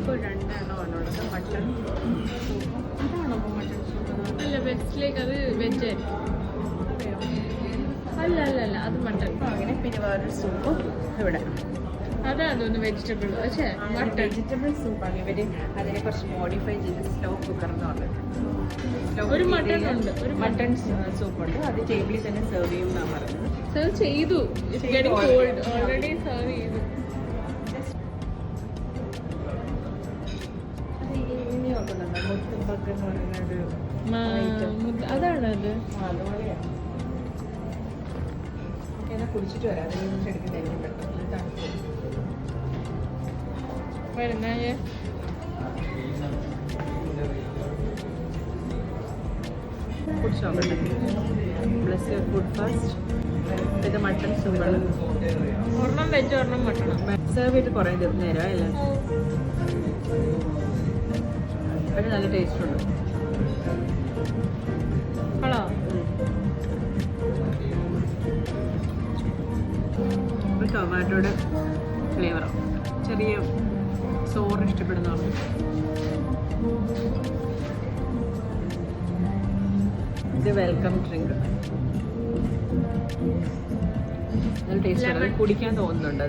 ഇപ്പോൾ 2 എണ്ണമാണുള്ളത്. മട്ടൺ ഇതാണോ mutton soup? അല്ല, വെജിലേക്ക് അത് വെജ് അല്ല അല്ല അല്ല, അത് മട്ടൺ. അങ്ങനെ പിന്നെ വേറൊരു സൂപ്പ് ഇവിടെ. അതാണ് തോന്നുന്നു വെജിറ്റബിൾ. പക്ഷേ മട്ടൺ വെജിറ്റബിൾ സൂപ്പാണ്. ഇവർ അതിനെ കുറച്ച് മോഡിഫൈ ചെയ്ത് സ്ലോ കുക്കർ എന്ന് പറഞ്ഞത്. ഒരു മട്ടൺ ഉണ്ട്, ഒരു മട്ടൺ സൂപ്പുണ്ട്. അത് ടേബിളിൽ തന്നെ സെർവ് ചെയ്യും എന്നാണ് പറഞ്ഞത്. സെർവ് ചെയ്തു, ഓൾറെഡി സെർവ് ചെയ്തു. ഇനി ഓർക്കുന്നുണ്ടോ മുത്തുമ്പക്ക് എന്ന് പറയുന്നൊരു അതാണ് അത്. അതുപോലെയാണ്. എന്നാ കുടിച്ചിട്ട് വരാം. അത് എടുക്കുന്നതായിരിക്കും പെട്ടെന്ന് തണുപ്പ്. വരുന്നേ ഫുഡ് ഷോപ്പുണ്ട്. Bless your food fast. ഇത് മട്ടൺ സൂപ്പാണ്. ഒരെണ്ണം വെജ് ഒരെണ്ണം മട്ടണം. സെർവ് ചെയ്ത് കുറേ നേരം അല്ലേ? പക്ഷേ നല്ല ടേസ്റ്റ് ഉണ്ട്. ആണോ? ഒരു ടൊമാറ്റോയുടെ ഫ്ലേവറാണ്. ചെറിയ സോറ് ഇഷ്ടപ്പെടുന്നതാണ്. ഇത് വെൽക്കം ഡ്രിങ്ക്. നല്ല ടേസ്റ്റ് ആണ്. കുടിക്കാൻ തോന്നുന്നുണ്ട്.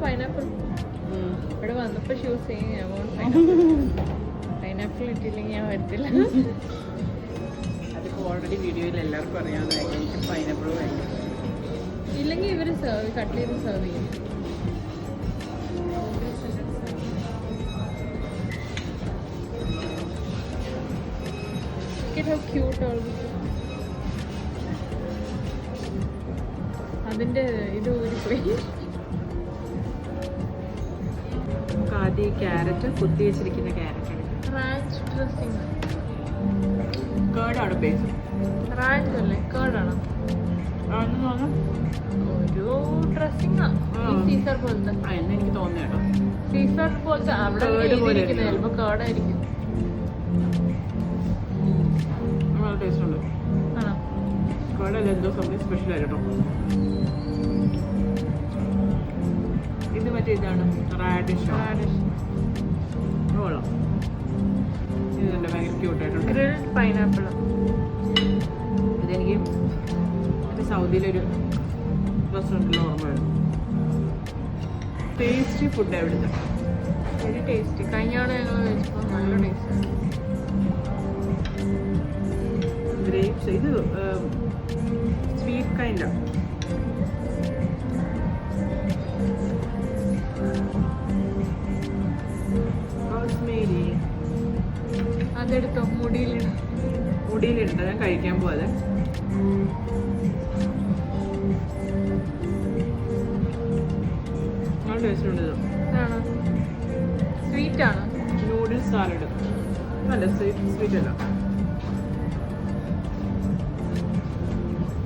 പൈനാപ്പിൾ ഇവിടെ വന്നപ്പോൾ ഷൂസ് ചെയ്യാൻ പൈനാപ്പിൾ ഇട്ടില്ലെങ്കിൽ ഞാൻ വരത്തില്ല. അതിപ്പോൾ ഓൾറെഡി വീഡിയോയിൽ എല്ലാവർക്കും അറിയാവുന്നതായിരിക്കും. എനിക്ക് പൈനാപ്പിൾ ഭയങ്കര ഇല്ലെങ്കിൽ ഇവർ കട്ട് ചെയ്ത് സെർവ് ചെയ്യും. How cute also. അതിൻ്റെ ഇത് ഊരിപ്പോയി. നമുക്ക് ആദ്യം ക്യാരറ്റ് കുത്തി വെച്ചിരിക്കുന്ന ക്യാരറ്റ് റാഞ്ച് ഡ്രസ്സിങ്. കേർഡാണ് ബേസ്. റാഞ്ച് അല്ലേ, കേർഡാണോ? ഒരു ഡ്രസ്സിങ്ങാണ് സീസർ പോലത്തെ. എന്ന് എനിക്ക് തോന്നുന്നു കേട്ടോ. സീസർ പോലത്തെ അവിടെ എഴുതിയിരിക്കുന്നത് ചിലപ്പോൾ കേർഡായിരിക്കും. ടേസ്റ്റ് ഉണ്ട്. ആണോ? കേർഡല്ല, എന്തോ സംതിങ് സ്പെഷ്യൽ ആയിട്ടോ. ഇത് മറ്റേ ഇതാണ് റാഡിഷ്. കൊള്ളാം. ഇത് നല്ല ഭയങ്കര ക്യൂട്ടായിട്ടുണ്ട്. Grilled pineapple. ഇതെനിക്ക് സൗദിയിലൊരു റെസ്റ്റോറൻറ്റിൽ ഓർമ്മ വരും. ടേസ്റ്റി ഫുഡ് എവിടുത്തെ. Very tasty. കഴിഞ്ഞാണ് ഞങ്ങൾ കഴിച്ചപ്പോൾ നല്ല ടേസ്റ്റ്. ഗ്രേപ്സ്. ഇത് സ്വീറ്റ് കൈൻഡാണ്. അതെടുത്തോ, മുടിയിലിട്ട് ഞാൻ കഴിക്കാൻ പോവാതെ. നല്ല ടേസ്റ്റ് ഉണ്ട്. ആണോ? സ്വീറ്റ് ആണോ? Noodles salad. അല്ല, സ്വീറ്റ് അല്ല.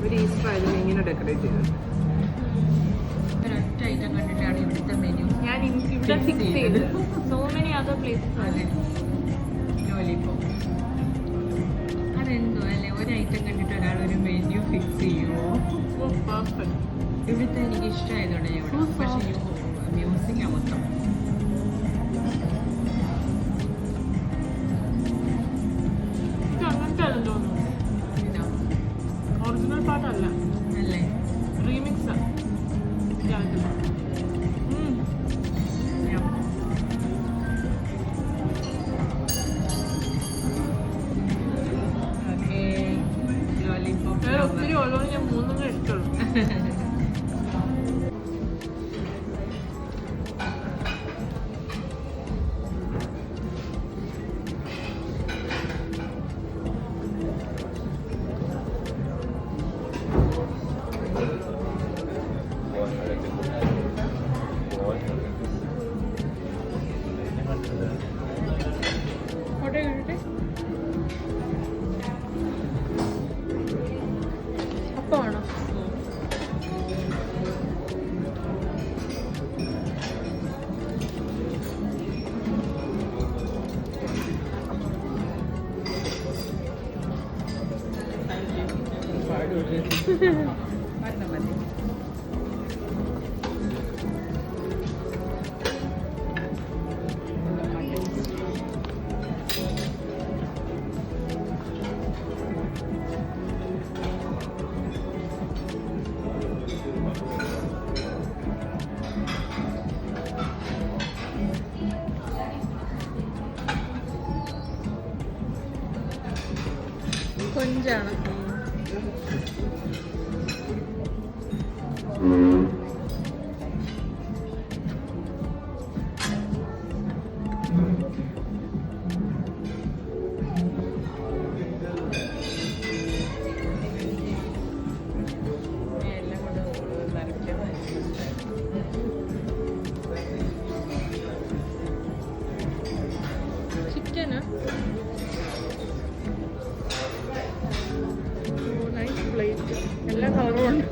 ഒരു ഈസ്റ്റർ ആയതിന് ഇങ്ങനെ ഡെക്കറേറ്റ് ചെയ്തത്. ഒരൊറ്റ ഐറ്റം കണ്ടിട്ടാണ് ഇവിടുത്തെ മെനു ഞാൻ ഇവിടെ ഫിക്സ് ചെയ്തത്. സോ മെനി അതർ പ്ലേസസ് അല്ലേ. ലോലിപോപ്പ് അതെന്തോ അല്ലേ, ഒരു ഐറ്റം കണ്ടിട്ട് ഒരാൾ ഒരു മെനു ഫിക്സ് ചെയ്യുമോ? ഇവിടുത്തെ എനിക്ക് ഇഷ്ടമായതുകൊണ്ട് ഞാൻ ഇവിടെ. പക്ഷേ മ്യൂസിക് മൊത്തം. അങ്ങനത്തെ അതെന്ന് തോന്നുന്നു. ഒറിജിനൽ പാട്ടല്ല അല്ലേ, റീമിക്സ്. ഒത്തിരി ഉള്ളതുകൊണ്ട് ഞാൻ 3 ഇഷ്ടമുള്ളൂ. മരണം മതി. കൊഞ്ചാണ്. എല്ലാം കൊണ്ട് നിറയ്ക്കാം. ചിക്കന് നൈസ് പ്ലേറ്റ്, എല്ലാ കളറും ഉണ്ട്.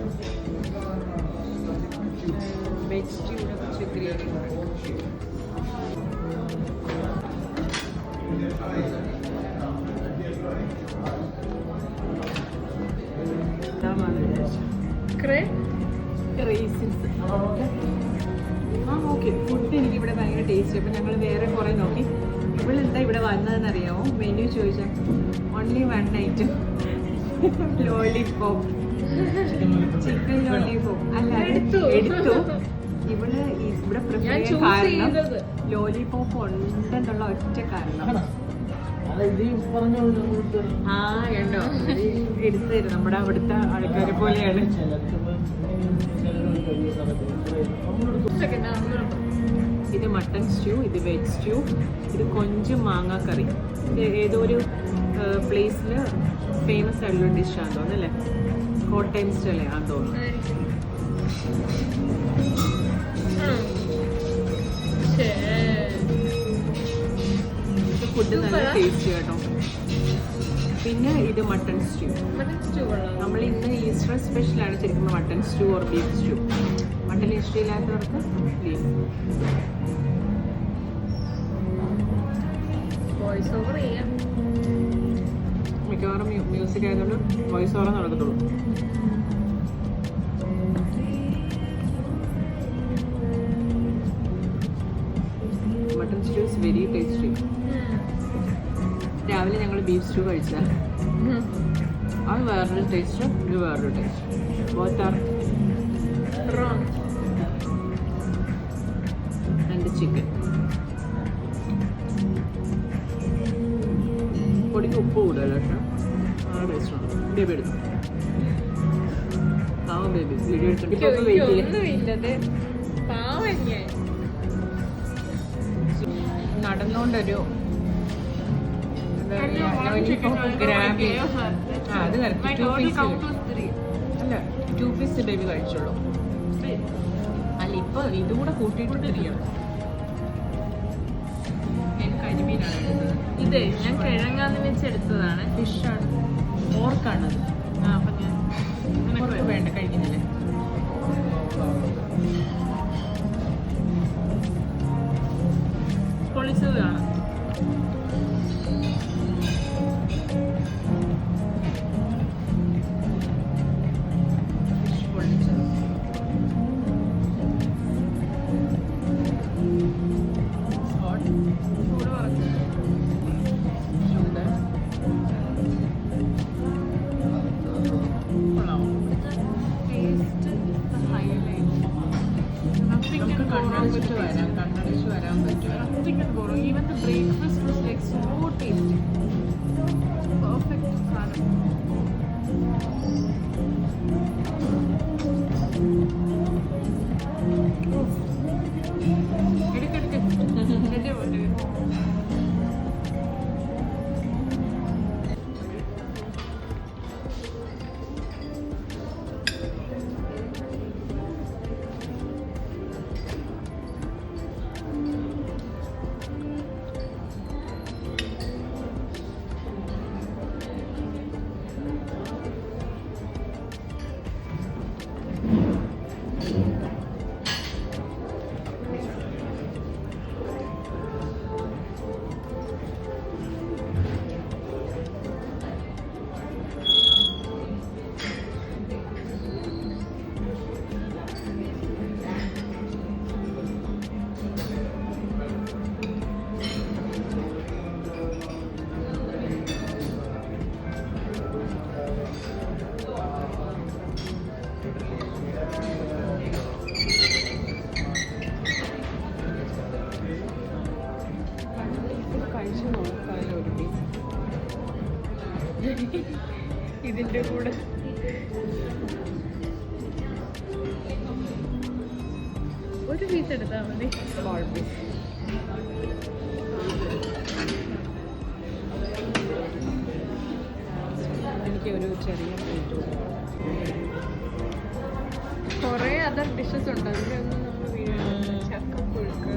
വെജിറ്റബിളിനെ കുറച്ച് ഗ്രേവി ഓക്കെ. ഫുഡ് എനിക്കിവിടെ ഭയങ്കര ടേസ്റ്റ്. അപ്പം ഞങ്ങൾ വേറെ കുറേ നോക്കി. ഇവളെന്താ ഇവിടെ വന്നതെന്നറിയാമോ? മെനു ചോദിച്ചാൽ only 1 item lollipop, chicken lollipop. അല്ല എടുത്തു. ഇവള് ഇവിടെ പ്രിഫർ ചെയ്യാൻ കാരണം ലോലിപോപ്പ് ഉണ്ടെന്നുള്ള ഒറ്റ കാരണം. ആ കണ്ടോ, എടുത്തു തരും. നമ്മുടെ അവിടുത്തെ ആൾക്കാരെ പോലെയാണ്. ഇത് മട്ടൺ സ്റ്റ്യൂ, ഇത് വെജ് സ്റ്റ്യൂ, ഇത് കൊഞ്ച് മാങ്ങ കറി. ഇത് ഏതോ ഒരു പ്ലേസിൽ ഫേമസ് ആയിട്ടുള്ള ഡിഷാന്ന് തോന്നുന്നു അല്ലേ? കോട്ടയം സ്റ്റൈലേ ആണെന്ന് തോന്നുന്നു. ഫുഡ് നല്ല ടേസ്റ്റ് കേട്ടോ. പിന്നെ ഇത് മട്ടൺ സ്റ്റ്യൂ. നമ്മൾ ഇന്ന് ഈസ്റ്റർ സ്പെഷ്യലാണ് ശരിക്കും mutton stew or beef stew. Mutton ഇഷ്ടമില്ലാത്തവർക്ക് ബീഫ്. വോയിസ് ഓവർ ചെയ്യാം. മിക്കവാറും മ്യൂസിക് ആയതുകൊണ്ട് വോയിസ് ഓവർ നടക്കത്തുള്ളൂ. Mutton stew is very tasty. രാവിലെ ഞങ്ങൾ ബീഫ് സ്റ്റ്യൂ കഴിച്ചാൽ അത് വേറൊരു ടേസ്റ്റ്, ഇത് വേറൊരു taste. Both are wrong. And chicken പൊടിക്ക് ഉപ്പ് കൂടുതലല്ലോ. പക്ഷേ ആ ടേസ്റ്റാണ്. ബേബി എടുത്തു. ആ ബേബി വീഡിയോ എടുത്തിട്ട് നടന്നുകൊണ്ടൊരു ഗ്രാബി. അത് കറക്റ്റ് 2 പീസ് അല്ല, 2 പീസ് ബേബി കഴിച്ചോളൂ. അല്ല ഇപ്പൊ ഇതുകൂടെ കൂട്ടിയിട്ടിരിക്കണം. ഞാൻ കരിമീനാണ് എടുത്തത്. ഇത് ഞാൻ കിഴങ്ങാന്ന് വെച്ചെടുത്തതാണ്. ഫിഷാണ്, പോർക്കാണത്. അപ്പം ഞാൻ പോർക്ക് വേണ്ട, കഴിക്കുന്നില്ലേ? പൊളിച്ചതാണ്. കണ്ണടിച്ച് വരാൻ പറ്റും. Even the breakfast was like so tasty. Perfect സാധനം. എടുക്കെടുക്ക്. ഇതിന്റെ കൂടെ. ഒരു പീസ് എടുത്താൽ മതി. Small piece. എനിക്ക് ഒരു ചെറിയ പ്ലേറ്റ്. കുറേ അതർ ഡിഷസ് ഉണ്ട്, അതിലൊന്നും നമ്മൾ ചക്കപ്പുഴുക്ക്.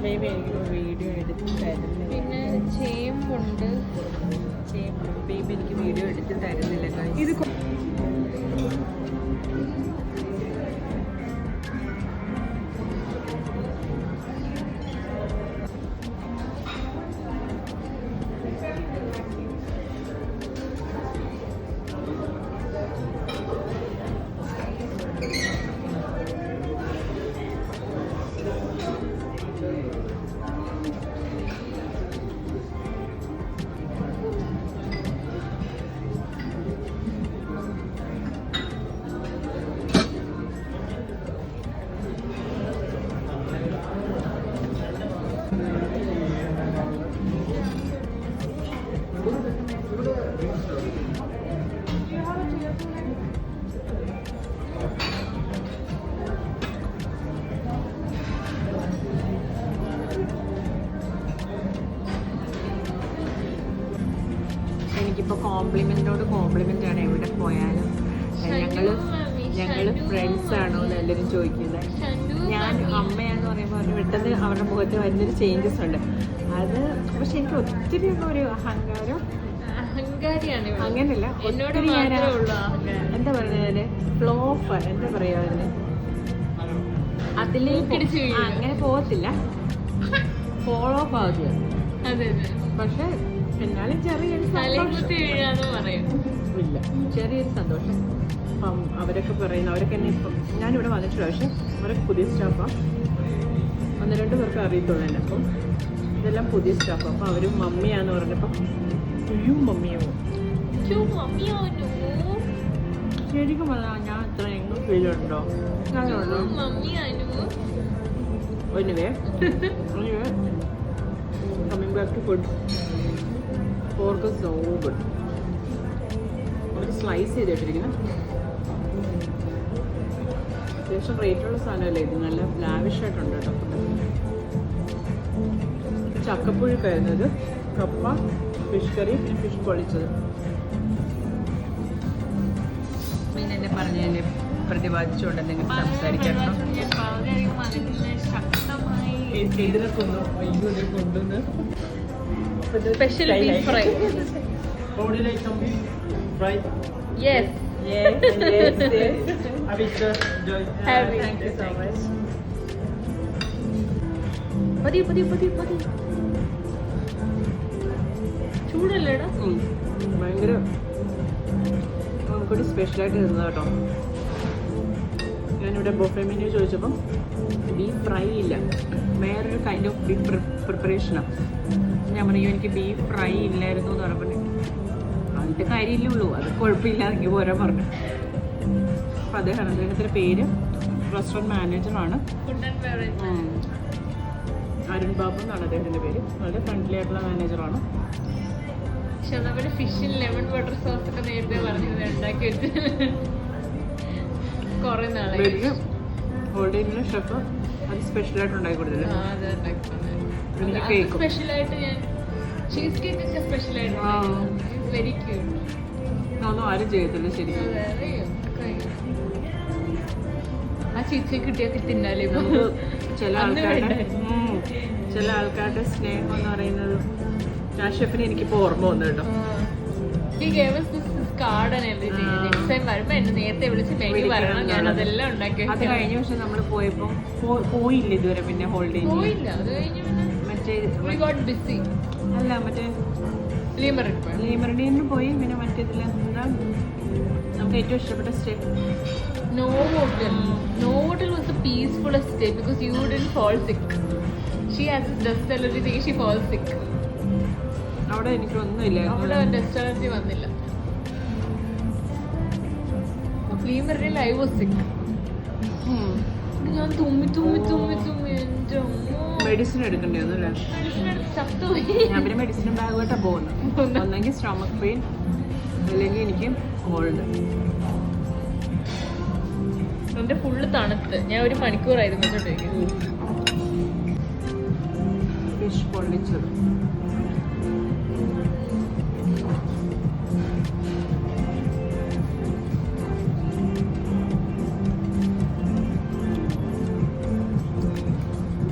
ബേബി എനിക്ക് വീഡിയോ എടുത്ത് തരുന്നില്ല. പിന്നെ ചേമ്പുണ്ട്. ബേബി എനിക്ക് വീഡിയോ എടുത്ത് തരുന്നില്ല. ഇത് എനിക്കിപ്പോൾ കോംപ്ലിമെൻറ്റോട് കോംപ്ലിമെൻ്റ് ആണ് എവിടെ പോയാലും. ഞങ്ങൾ ഫ്രണ്ട്സ് ആണോ എന്ന് എല്ലാവരും ചോദിക്കുന്നത്. ഞാൻ അമ്മയാന്ന് പറയുമ്പോൾ അവർ പെട്ടെന്ന് അവരുടെ മുഖത്ത് വരുന്നൊരു ചേഞ്ചസ് ഉണ്ട്. അത് പക്ഷെ എനിക്ക് ഒത്തിരി ഒരു അഹങ്കാരിയാണ്. അങ്ങനെയല്ല, എന്നോട് എന്താ പറയുന്നത്, ഫ്ലോഫ് എന്താ പറയുക, അതിലേക്ക് അങ്ങനെ പോകത്തില്ല, ഫോളോ ഓഫ് ആവുക. അതെ അതെ. പക്ഷെ എന്നാലും ചെറിയൊരു ഇല്ല, ചെറിയൊരു സന്തോഷം. അപ്പം അവരൊക്കെ പറയുന്നു, അവരൊക്കെ എന്നെ ഇപ്പം ഞാനിവിടെ വന്നിട്ടില്ല, പക്ഷെ അവരൊക്കെ പുതിയ സ്റ്റാഫാണ്. 1-2 പേർക്ക് അറിയത്തുള്ളൂ എന്നെ. അപ്പം ഇതെല്ലാം പുതിയ സ്റ്റാഫാണ്. അപ്പം അവരും മമ്മിയാന്ന് പറഞ്ഞപ്പോൾ മമ്മിയോ ശരിക്കും പറഞ്ഞാൽ ഞാൻ ഇത്ര എങ്ങും ഫീലുണ്ടോ? ഞാനുണ്ടോ? anyway coming back to food. Pork is so good. ഒരു സ്ലൈസ് ചെയ്തിട്ടിരിക്കുന്നത് അത്യാവശ്യം റേറ്റുള്ള സാധനമല്ലേ ഇത്, നല്ല ലാവിഷായിട്ടുണ്ട് കേട്ടോ. ചക്കപ്പുഴുക്കായിരുന്നു ഇത്, കപ്പ, ഫിഷ് കറി, പിന്നെ ഫിഷ് പൊളിച്ചത്. പിന്നെ എന്നെ പറഞ്ഞതിനെ പ്രതിപാദിച്ചുകൊണ്ട് എന്തെങ്കിലും സംസാരിക്കണം. Special beef fry. Would you like some beef fry? Yes. Yes, yes, yes. I will just enjoy. Have it. Thank you so much. പതി ചൂടല്ലേടാ? ഭയങ്കര നമുക്കൊരു സ്പെഷ്യലായിട്ട് ഇരുന്നത് കേട്ടോ. ഞാനിവിടെ ബൊഫെ മെനു ചോദിച്ചപ്പം ബീഫ് ഫ്രൈ ഇല്ല, വേറൊരു കൈൻഡ് ഓഫ് ബീഫ് പ്രിപ്പറേഷനാണ്. ഞാൻ പറയും എനിക്ക് ബീഫ് ഫ്രൈ ഇല്ലായിരുന്നു എന്ന് പറഞ്ഞപ്പോൾ അതിൻ്റെ കാര്യമില്ലേ ഉള്ളൂ, അത് കുഴപ്പമില്ല എനിക്ക് പോരാ പറഞ്ഞു. അപ്പോൾ അദ്ദേഹത്തിൻ്റെ പേര് റെസ്റ്റോറൻറ്റ് മാനേജറാണ്, അരുൺ ബാബു എന്നാണ് അദ്ദേഹത്തിൻ്റെ പേര്. വളരെ ഫ്രണ്ട്ലി ആയിട്ടുള്ള മാനേജറാണ്. പക്ഷെ നമ്മുടെ ഫിഷിൽ ലെമൺ ബട്ടർ സോസ് ഒക്കെ നേരത്തെ പറഞ്ഞത് ഉണ്ടാക്കി വെച്ച് കുറെ നാളെ ഹോൾഡേജിലെ ഷെഫ് അത് സ്പെഷ്യലായിട്ട് ഉണ്ടാക്കി കൊടുത്തില്ല. സ്പെഷ്യലായിട്ട് ഞാൻ ചീസ് കേക്ക് ഒക്കെ സ്പെഷ്യലായിട്ട് വെരി ക്യൂട്ട്. ഒന്നും ആരും ചെയ്യത്തില്ല ശരിക്കും. ആ ചീച്ച കിട്ടിയൊക്കെ തിന്നാലേ ചില ആൾക്കാരുടെ സ്നേഹം എന്ന് പറയുന്നത് ആ ഷെഫിനെ എനിക്കിപ്പോൾ ഓർമ്മ വന്നു കേട്ടോ. നേരത്തെ വിളിച്ച് മെനു പറയണം, ഞാൻ അതെല്ലാം ഉണ്ടാക്കി. അത് കഴിഞ്ഞ വർഷം നമ്മൾ പോയപ്പോൾ പോയില്ല ഇതുവരെ. പിന്നെ ഹോളിഡേ പോയില്ല, അത് കഴിഞ്ഞ് മറ്റേ ബിസി അല്ല മറ്റേ ലീമറിഡിന് പോയി. പിന്നെ മറ്റേതിൽ എന്താ നമുക്ക് ഏറ്റവും ഇഷ്ടപ്പെട്ട stay? Novotel was the peacefulest stay because you didn't fall sick. She has this dust allergy thing, she falls sick. അവിടെ എനിക്കൊന്നുമില്ല, അവിടെ ഡസ്റ്റ് അലർജി വന്നില്ല. Lime I was sick. ഞാൻ തുമ്മി തുമ്മി തുമ്മി തുമ്മി എൻ്റെ അമ്മോ. മെഡിസിൻ എടുക്കേണ്ടി വന്നു അല്ലേ? ചത്തുപോയി. ഞാൻ പിന്നെ മെഡിസിൻ ബാഗുമായിട്ടാണ് പോകുന്നത്. ഒന്നെങ്കിൽ സ്റ്റൊമക്ക് പെയിൻ അല്ലെങ്കിൽ എനിക്ക് കോൾഡ്. എൻ്റെ ഫുള്ള് തണുത്ത്. ഞാൻ 1 മണിക്കൂറായിരുന്നു വെച്ചോട്ടേക്ക്. ഫിഷ് പൊള്ളിച്ചത്.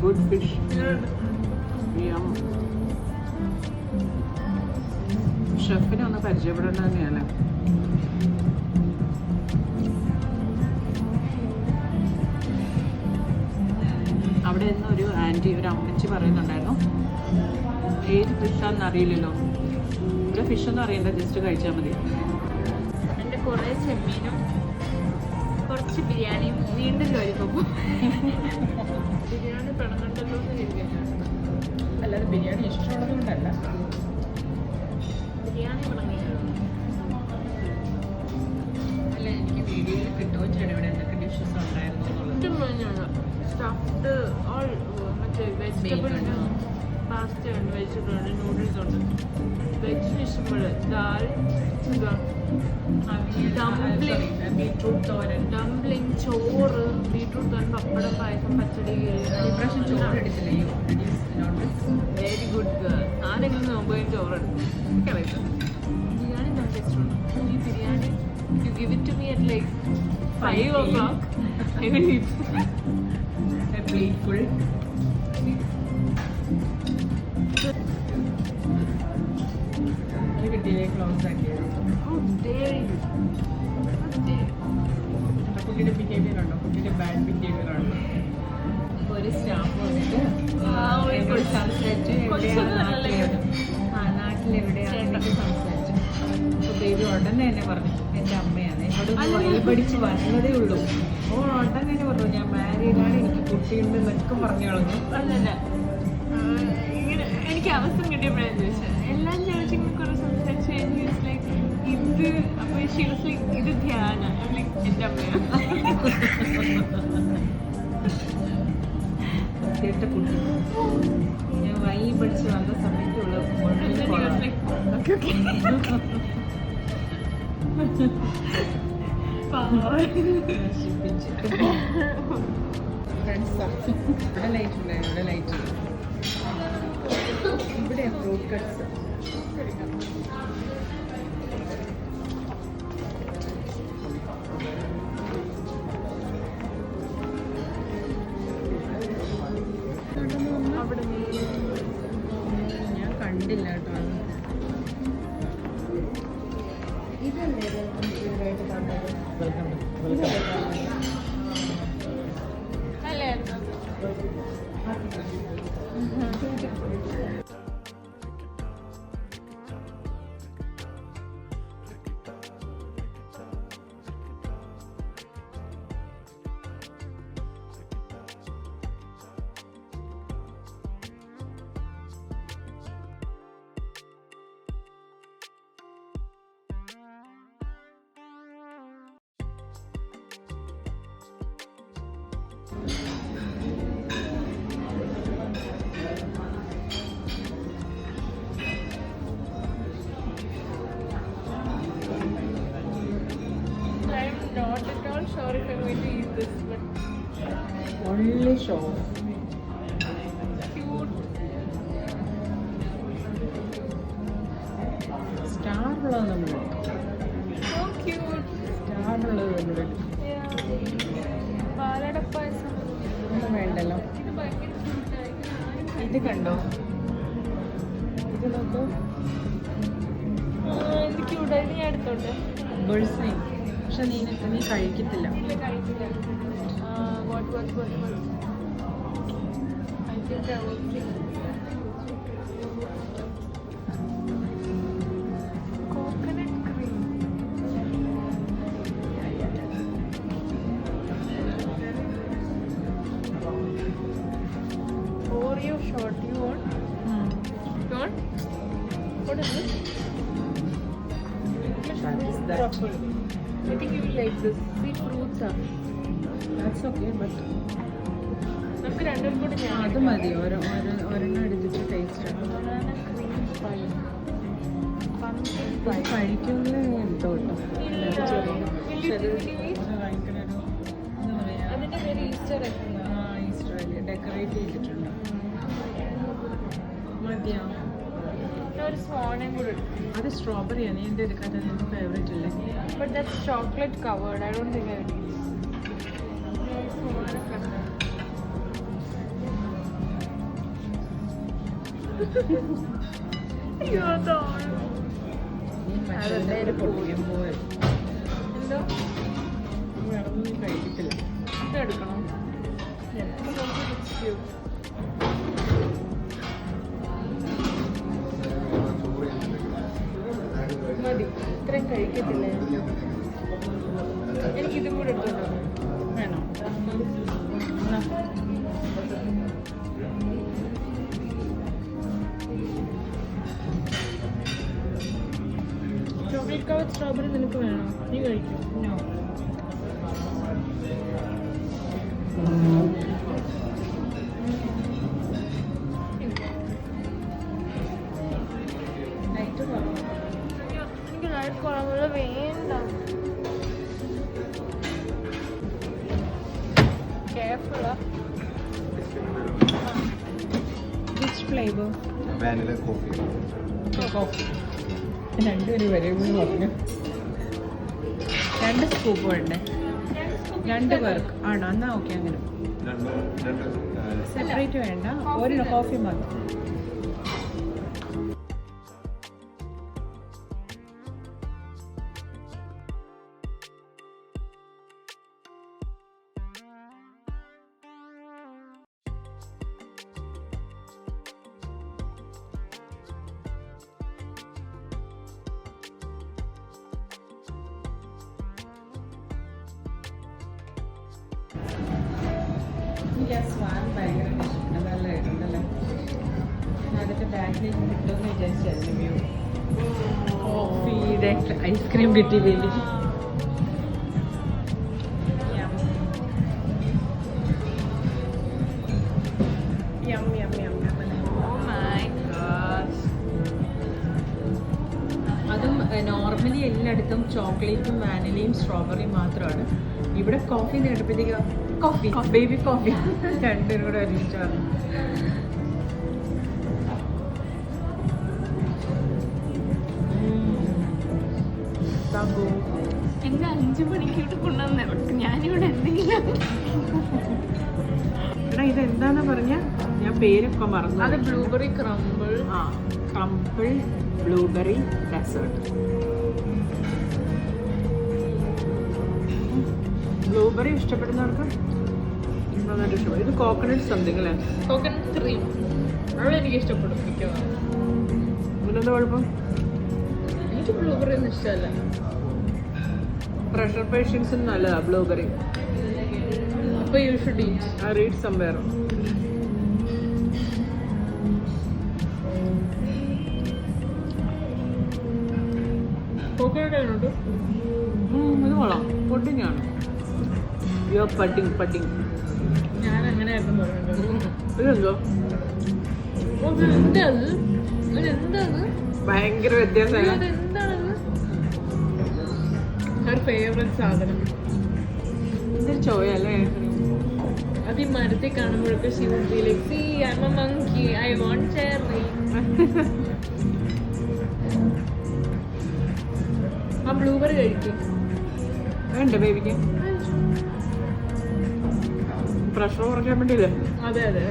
Good fish. ഷെഫിനെ ഒന്ന് പരിചയപ്പെടേണ്ട തന്നെയല്ലേ? അവിടെ നിന്ന് ഒരു ആൻറ്റി, ഒരു അമ്മച്ചി പറയുന്നുണ്ടായിരുന്നു, ഏത് ഫിഷാണെന്ന് അറിയില്ലല്ലോ. ഇവിടെ ഫിഷൊന്നും അറിയണ്ട, ജസ്റ്റ് കഴിച്ചാൽ മതി. എൻ്റെ കുറേ ചെമ്മീനും കുറച്ച് ബിരിയാണിയും വീണ്ടും ജോലിക്കൊപ്പം. ബിരിയാണി പെടങ്ങണ്ടല്ലോ എന്ന് കരുതിയാണ്. അല്ലാതെ ബിരിയാണി ഇഷ്ടമുള്ളത് കൊണ്ടല്ല. ബിരിയാണി പെടങ്ങിയാണ്. അല്ല, എനിക്ക് വീഡിയോയിൽ കിട്ടുകയും ചെയ്യണം ഇവിടെ എന്തൊക്കെ ഡിഷസ് ഉണ്ടായിരുന്നു എന്നുള്ളത്. സ്റ്റഫ്ഡ് ഓൾ മറ്റേ വെജിറ്റബിൾ ഉണ്ട്, പാസ്ത ഉണ്ട്, വെജിറ്റബിൾ ഉണ്ട്, നൂഡിൽസ് ഉണ്ട്. വെജിന് ഇഷ്ടംപോലെ ദാൽ, ബീട്രൂട്ട് തോരൻ, ഡംപ്ലിംഗ്, ചോറ്, ബീട്രൂട്ട് തോരൻ, പപ്പടം, പായസം, പച്ചടി. ഇപ്രാവശ്യം ചോറ് എടുത്തില്ലയോ? Very good girl. ആരെങ്കിലും നോക്കുകയും ചോറെടുക്കും. എനിക്കറിയാം. ബിരിയാണി നല്ല ടേസ്റ്റ് ഉണ്ട്. ഈ biryani you give it to me at like 5 o'clock. I will eat. A plate full. ഇത് കിട്ടിയില്ലേ? ക്ലോസ് ആക്കിയത്. How dare you? How dare you? കുട്ടിയുടെ ബിഹേവിയർ ഉണ്ടോ? കുട്ടിയുടെ ബാഡ് ബിഹേവിയർ ഉണ്ടോ? ഒരു സ്റ്റാഫ് വന്നിട്ട് സംസാരിച്ചു, നാട്ടിലെവിടെയാണെന്നൊക്കെ സംസാരിച്ചു. അപ്പോൾ ബേബി ഉടനെ തന്നെ പറഞ്ഞു എൻ്റെ അമ്മയാണ്, എന്നോട് വഴിപടിച്ച് വന്നതേ ഉള്ളൂ. അപ്പോൾ ഉടനെ തന്നെ പറഞ്ഞു ഞാൻ മാരീഡാണ്, എനിക്ക് കുട്ടിയുണ്ട് എന്നൊക്കെ പറഞ്ഞു കളഞ്ഞു. അല്ലല്ല, ഇങ്ങനെ എനിക്ക് അവസരം കിട്ടിയപ്പോഴാണ് ചോദിച്ചത്. എല്ലാം ചോദിച്ചിങ്ങനെ കുറേ സംസാരിച്ച് കഴിഞ്ഞ് ലൈക്ക് ഇത്, അപ്പോൾ ഷീസ് ലൈക്ക് ഇത് ധ്യാന ലൈക്ക് എൻ്റെ അമ്മയാണ്. കേട്ട കുട്ടി ഞാൻ വൈ പഠിച്ച് വന്ന സമയത്തുള്ള ഇവിടെ ലൈറ്റ് ഉണ്ട്, ഇവിടെ ലൈറ്റ് ഉണ്ട്. ഇവിടെ ഫ്രൂട്ട് കട്ട്സ്. ഞാൻ കണ്ടില്ല കേട്ടോ. അല്ലായിരുന്നു. Not at all sure if I'm going to eat this, but only show. cute. Star ഉള്ളത് നമ്മൾ So cute. സ്റ്റാർ ഉള്ളത് നമ്മൾ Yeah. പാലട പായസം. ഒന്നും വേണ്ടല്ലോ. ഇത് ഭയങ്കര cute. ഇത് കണ്ടോ? ഇത് നോക്കൂ. ഇത് ക്യൂട്ടാ. ഇത് ഞാൻ എടുത്തോട്ടെ. ബേഴ്സിനെ പക്ഷെ നീ കഴിക്കത്തില്ല. ഇല്ല, കഴിച്ചില്ല. What? I think I will take coconut cream. Oreo shot. You want? You want? What is this? That is that. Truffle. I think you will like this. See, fruits are. That's it's okay but നമുക്ക് രണ്ടും കൂടി ഞാൻ അത് മതി ഒരെണ്ണം എടുത്തിട്ട് taste കഴിക്കുന്ന എന്തോ അതിന്റെ പേര് ഈസ്റ്റർ ഈസ്റ്റർ ഡെക്കറേറ്റ് ചെയ്തിട്ടുണ്ട്. മതിയാ ഒരു സ്വാണയും കൂടെ അത് സ്ട്രോബെറിയാണ് എൻ്റെ എടുക്കാത്ത നിന്റെ ഫേവറേറ്റ് അല്ലേ? But that's chocolate covered I don't think I will പൊട്ടിക്കുമ്പോൾ എന്തോ വേറൊന്നും കഴിക്കത്തില്ല. ഇതെടുക്കണം മതി, ഇത്രയും കഴിക്കത്തില്ല. എനിക്ക് ഇതും കൂടെ എടുത്തോണ്ടോ? വേണോ? ചോക്ലേറ്റ് കവർ സ്ട്രോബെറി നിനക്ക് വേണോ? നീ കഴിക്കും. എനിക്ക് ലൈറ്റ് കുറവുള്ള വേണ്ട. കെയർഫുള്ളാ. Which flavour? Vanilla coffee. Coffee. രണ്ടുപേരും വരെ പറഞ്ഞു. 2 സ്കൂപ്പ് വേണ്ടേ? 2 പേർക്ക് ആണോ? എന്നാ ഓക്കെ അങ്ങനെ. സെപ്പറേറ്റ് വേണ്ട, ഒരു കോഫി മതി. എനിക്ക് ആ സ്വാൻ ഭയങ്കര ഇഷ്ടമാണ്. നല്ലതായിട്ടുണ്ടല്ലേ? അതൊക്കെ ബാക്കിലേക്ക് കിട്ടുമെന്ന് വിചാരിച്ചായിരുന്നു. വ്യൂ കോഫിയുടെ ഐസ്ക്രീം കിട്ടിയില്ലേ? അതും നോർമലി എല്ലായിടത്തും ചോക്ലേറ്റും വാനിലയും സ്ട്രോബെറിയും മാത്രമാണ്. ഇവിടെ കോഫി നേടുമ്പോഴത്തേക്ക് കോഫി ബേബി കോഫി രണ്ടും കൂടെ ഒരുമിച്ചാണ്. എന്നെ 5 മണിക്കൂട്ട് കൊണ്ടുവന്നേ. ഞാനിവിടെ എന്തെങ്കിലും എടാ ഇതെന്താന്ന് പറഞ്ഞ ഞാൻ പേരൊക്കെ മറന്നു. അത് blueberry crumble. Crumble blueberry dessert. Blueberry ഇഷ്ടപ്പെടുന്നവർക്ക് നന്നായിട്ട് ഇഷ്ടപ്പെടും. ഇത് കോക്കനട്ട് സംതിങ് അല്ലേ? Coconut cream. അവിടെ എനിക്ക് ഇഷ്ടപ്പെടും മിക്കവാറും. ഇതിനെന്താ കുഴപ്പം? എനിക്ക് ബ്ലൂബെറി ഒന്നും ഇഷ്ടമല്ല. പ്രഷർ പേഷ്യൻസിന് നല്ലതാ ബ്ലൂബെറി. അപ്പോൾ you should eat. I read somewhere. Coconut അതിനുണ്ട്. ഇത് കൊള്ളാം. പുഡിംഗ് ആണ്. യോ പട്ടിങ്. ഞാൻ അങ്ങനെയായിരുന്നു പറയുന്നത്. ഇതെന്തോ എന്താത്? അതെന്താണ്? ഭയങ്കര വ്യത്യാസമാണ്. അതെന്താണത്? ഒരു ഫേവറേറ്റ് സാധനം. ഇതൊരു ചോയല്ലേ? അത് ഈ മരത്തിൽ കാണുമ്പോഴൊക്കെ she would be like, see, I'm a monkey, I want cherry. ആ ബ്ലൂബെറി കഴിക്കും. വേണ്ട ബേബിക്ക് പ്രഷർ കുറയ്ക്കാൻ വേണ്ടിയില്ലേ? അതെ അതെ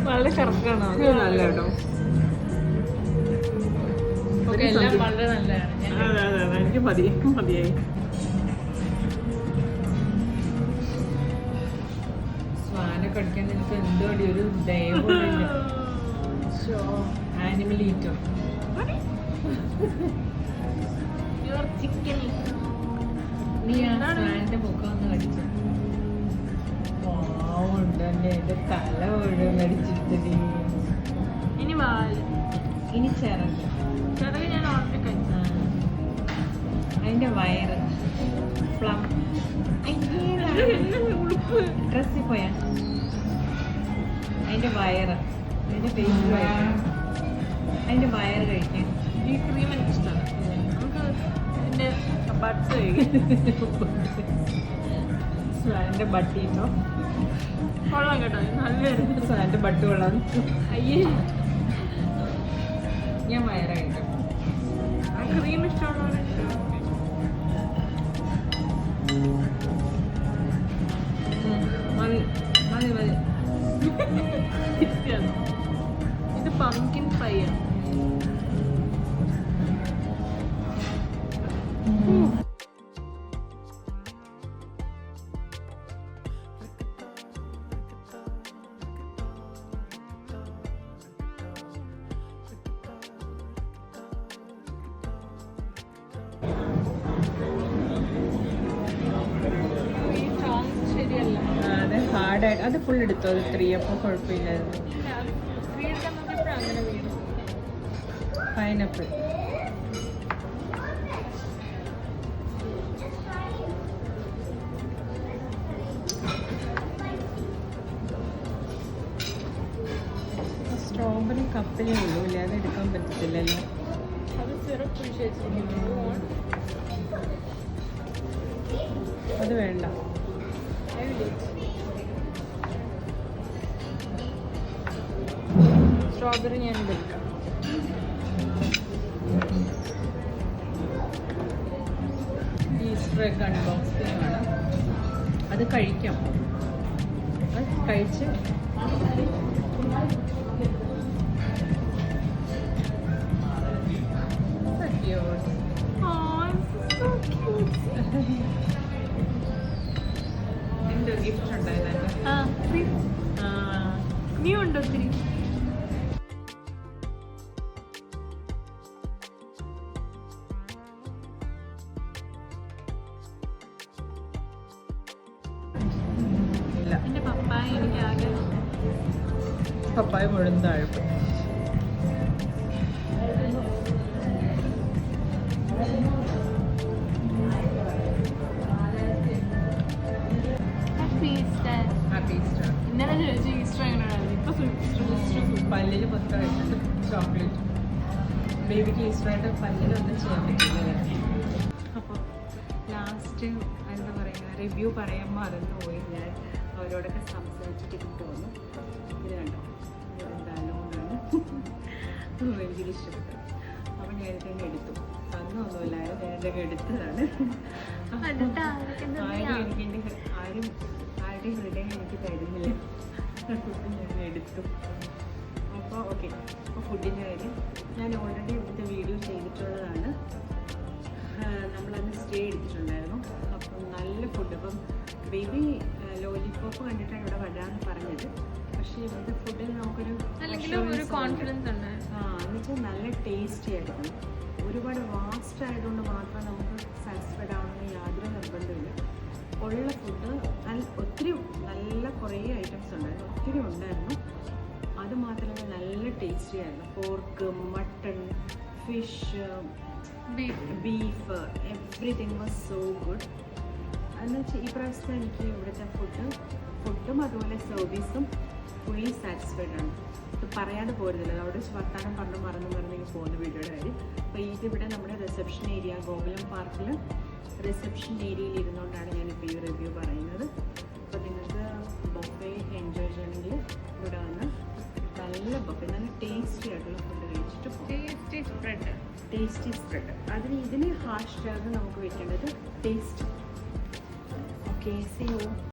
വളരെ കറക്റ്റാണ്. ഇത് നല്ല കേട്ടോ. ഓക്കെ, എല്ലാം വളരെ നല്ലതാണ്. അതെ എനിക്ക് മതിയായി. സ്വാനെ കടിക്കാൻ നിനക്ക് എന്തോ ഒരു ദയവുമില്ല. Animal eater. നീ ആ സ്വാന്റെ മുഖം ഒന്ന് കടിച്ചു. ഉണ്ടല്ലേ എന്റെ തല മുഴുവൻ കടിച്ചിട്ട്. ഇനി വാല്, ഇനി ചിറക്. ചിറക് ഞാൻ ഓൾറെഡി കഴിച്ചു. അതിന്റെ വയറ് പ്ലം ഡ്രസ്സിൽ പോയാ അതിന്റെ വയറ് അതിന്റെ ഫേസ് അതിന്റെ വയറ് കഴിക്കാൻ ഈ ക്രീം എനിക്ക് ഇഷ്ടമാണ്. നമുക്ക് ഇതിന്റെ ബഡ്സ് കഴിക്കാം. അതിന്റെ ബട്ടിട്ടോ കൊള്ളാം കേട്ടോ, നല്ലതായിരുന്നു. അതിന്റെ ബട്ട് കൊള്ളാം. അയ്യേ, ഞാൻ വയറ് കഴിക്കാം. ആ ക്രീം ഇഷ്ടമുള്ളവരുണ്ട്. മതി മതി മതി. ഇത് പംകിൻ ഫ്രൈ ആണ്. ഈ സോങ്സ് ശരിയല്ല. അത് ഹാർഡായിട്ട് അത് ഫുൾ എടുത്തോ? അത് 3 അപ്പോൾ കുഴപ്പമില്ലായിരുന്നു. ഇല്ല, അത് വീഴാൻ നോക്കിയപ്പോഴും അങ്ങനെ വീണു. പൈനാപ്പിൾ സ്ട്രോബെറി കപ്പിലേ ഉള്ളൂ ഇല്ലേ? അത് എടുക്കാൻ പറ്റത്തില്ലല്ലോ. അത് സിറപ്പ് ഒഴിച്ചിരിക്കുന്നു. അത് വേണ്ട. സ്ട്രോബെറി ഞാൻ എടുക്കാം. ഈസ്റ്റർ എഗ് അൺബോക്സിംഗ് ആണ്. അത് കഴിക്കാം. അത് കഴിച്ച് എന്തോ ഗിഫ്റ്റ് ഉണ്ടായിരുന്നു. നീ ഉണ്ടോ ഒത്തിരി? ഇല്ല, എൻ്റെ പപ്പായ എനിക്ക് ആകെ പപ്പായ മുഴുവൻ താഴ്പ്പ്. Happy Easter. ഇന്നലെ ചോദിച്ചു ഈസ്റ്റർ എങ്ങനെയാണ്. ഇപ്പൊ പല്ലിന് മൊത്തമായിട്ട് ചോക്ലേറ്റ്. ബേബിക്ക് ഈസ്റ്ററായിട്ട് പല്ലിനൊന്നും ചെയ്യാൻ പറ്റില്ല. അപ്പോൾ ലാസ്റ്റ് എന്താ പറയുക, റിവ്യൂ പറയാൻ മറന്നുപോയി. ഞാൻ അവരോടൊക്കെ സംസാരിച്ചിട്ട് ഇട്ട് വന്നു. ഇത് കണ്ടോ, ബലൂണാണ്. എനിക്കിത് ഇഷ്ടപ്പെട്ടു. അപ്പോൾ ഞാനിത് തന്നെ എടുത്തു. തന്നൊന്നുമില്ലായിരുന്നു, ഞാനിതൊക്കെ എടുത്തതാണ്. ആരുടെയും ഹൃദയം എനിക്ക് തരുന്നില്ല. ഞാൻ എടുത്തു. അപ്പോൾ ഓക്കെ, അപ്പോൾ ഫുഡിൻ്റെ കാര്യം ഞാൻ ഓൾറെഡി ഇവിടുത്തെ വീഡിയോ ചെയ്തിട്ടുള്ളതാണ്. നമ്മളന്ന് സ്റ്റേ എടുത്തിട്ടുണ്ടായിരുന്നു. അപ്പം നല്ല ഫുഡ്. ഇപ്പം ബേബി ലോലിപോപ്പ് കണ്ടിട്ടാണ് ഇവിടെ വരാമെന്ന് പറഞ്ഞത്. പക്ഷേ ഇവിടുത്തെ ഫുഡിൽ നമുക്കൊരു കോൺഫിഡൻസ് ഉണ്ട്. എന്നുവെച്ചാൽ നല്ല ടേസ്റ്റി ആയിരുന്നു. ഒരുപാട് വാസ്റ്റ് ആയതുകൊണ്ട് മാത്രം നമുക്ക് സാറ്റിസ്ഫൈഡ് ആവണമെന്ന് യാതൊരു നിർബന്ധമില്ല. ഉള്ള ഫുഡ് ഒത്തിരി നല്ല കുറേ ഐറ്റംസ് ഉണ്ടായിരുന്നു, ഒത്തിരി ഉണ്ടായിരുന്നു. അതുമാത്രമല്ല നല്ല ടേസ്റ്റി ആയിരുന്നു. Pork, mutton, fish, beef, everything was so good. എന്നുവെച്ചാൽ ഈ പ്രാവശ്യത്തെ എനിക്ക് ഇവിടുത്തെ ഫുഡും അതുപോലെ സർവീസും ഫുള്ളി സാറ്റിസ്ഫൈഡ് ആണ്. ഇത് പറയാതെ പോരുന്നില്ല, അവിടെ വെച്ച് വർത്താനം മറന്ന് പോകുന്ന വീഡിയോയുടെ കാര്യം. അപ്പോൾ ഇതിവിടെ നമ്മുടെ റിസപ്ഷൻ ഏരിയ, ഗോകുലം പാർക്കിൽ റിസപ്ഷൻ ഏരിയയിൽ ഇരുന്നുകൊണ്ടാണ് ഞാനിപ്പോൾ ഈ റിവ്യൂ പറയുന്നത്. അപ്പോൾ നിങ്ങൾക്ക് ബൊഫേ എൻജോയ് ചെയ്യണമെങ്കിൽ ഇവിടെ വന്ന് നല്ല ബൊഫേ, നല്ല ടേസ്റ്റി ആയിട്ടുള്ള ഫുഡ് കഴിച്ചിട്ട് പോകും. Tasty spread. ഇതിന് #, നമുക്ക് വെക്കേണ്ടത് ടേസ്റ്റ്. Okay, see you.